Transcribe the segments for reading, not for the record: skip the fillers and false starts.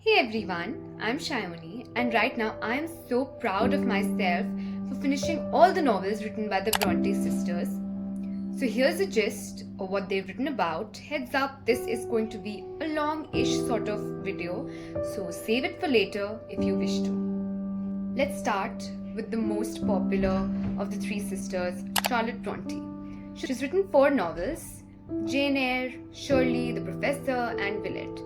Hey everyone, I'm Shayoni, and right now I am so proud of myself for finishing all the novels written by the Bronte sisters. So here's the gist of what they've written about. Heads up, this is going to be a long-ish sort of video, so save it for later if you wish to. Let's start with the most popular of the three sisters, Charlotte Bronte. She's written 4 novels: Jane Eyre, Shirley, The Professor, and Villette.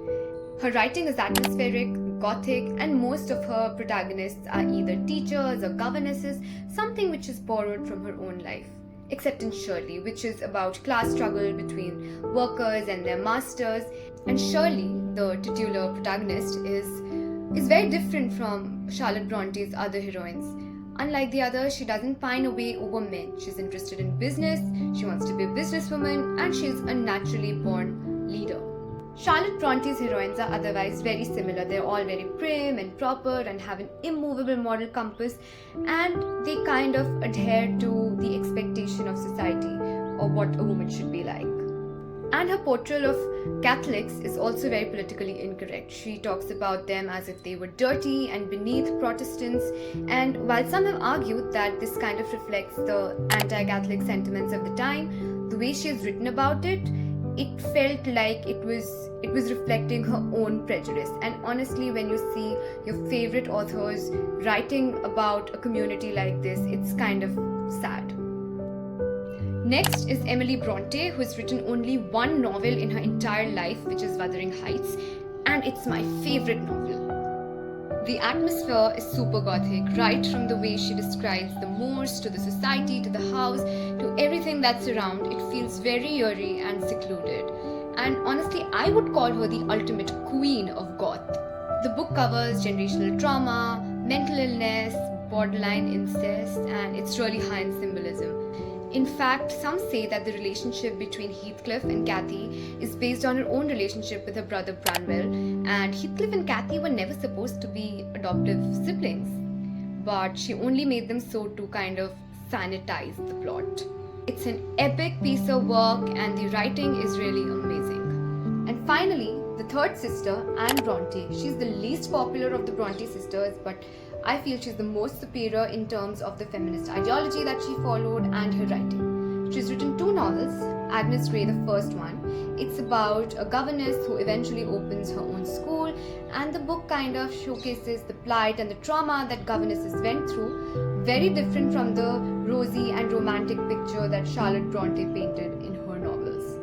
Her writing is atmospheric, gothic, and most of her protagonists are either teachers or governesses, something which is borrowed from her own life. Except in Shirley, which is about class struggle between workers and their masters. And Shirley, the titular protagonist, is very different from Charlotte Bronte's other heroines. Unlike the others, she doesn't pine away over men. She's interested in business, she wants to be a businesswoman, and she's a naturally born leader. Charlotte Bronte's heroines are otherwise very similar. They're all very prim and proper and have an immovable moral compass, and they kind of adhere to the expectation of society or what a woman should be like. And her portrayal of Catholics is also very politically incorrect. She talks about them as if they were dirty and beneath Protestants, and while some have argued that this kind of reflects the anti-Catholic sentiments of the time, the way she has written about it felt like it was reflecting her own prejudice. And honestly, when you see your favorite authors writing about a community like this, it's kind of sad. Next is Emily Bronte, who has written only one novel in her entire life, which is Wuthering, and it's my favorite novel. The atmosphere is super gothic, right from the way she describes the moors, to the society, to the house, to everything that's around. It feels very eerie and secluded. And honestly, I would call her the ultimate queen of goth. The book covers generational trauma, mental illness, borderline incest, and it's really high in symbolism. In fact, some say that the relationship between Heathcliff and Cathy is based on her own relationship with her brother Branwell, and Heathcliff and Cathy were never supposed to be adoptive siblings, but she only made them so to kind of sanitize the plot. It's an epic piece of work, and the writing is really amazing. And finally, the third sister, Anne Bronte. She's the least popular of the Bronte sisters, but I feel she's the most superior in terms of the feminist ideology that she followed and her writing. She's written 2 novels, Agnes, the first one. It's about a governess who eventually opens her own school, and the book kind of showcases the plight and the trauma that governesses went through, very different from the rosy and romantic picture that Charlotte Bronte painted in her novels.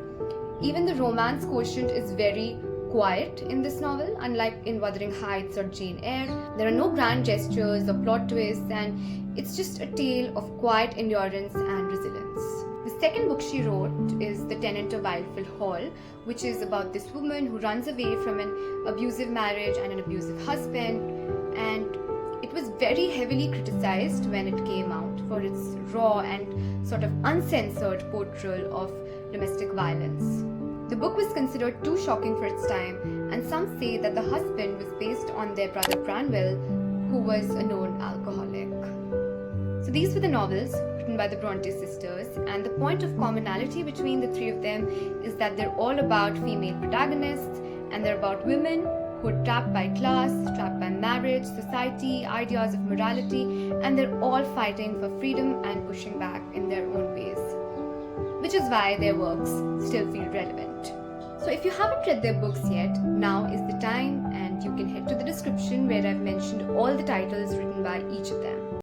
Even the romance quotient is very quiet in this novel, unlike in Wuthering Heights or Jane Eyre. There are no grand gestures or plot twists, and it's just a tale of quiet endurance and resilience. The second book she wrote is The Tenant of Wildfell Hall, which is about this woman who runs away from an abusive marriage and an abusive husband, and it was very heavily criticized when it came out for its raw and sort of uncensored portrayal of domestic violence. The book was considered too shocking for its time, and some say that the husband was based on their brother Branwell, who was a known alcoholic. So these were the novels written by the Bronte sisters, and the point of commonality between the 3 of them is that they're all about female protagonists, and they're about women who are trapped by class, trapped by marriage, society, ideas of morality, and they're all fighting for freedom and pushing back in their own ways, which is why their works still feel relevant. So if you haven't read their books yet, now is the time, and you can head to the description where I've mentioned all the titles written by each of them.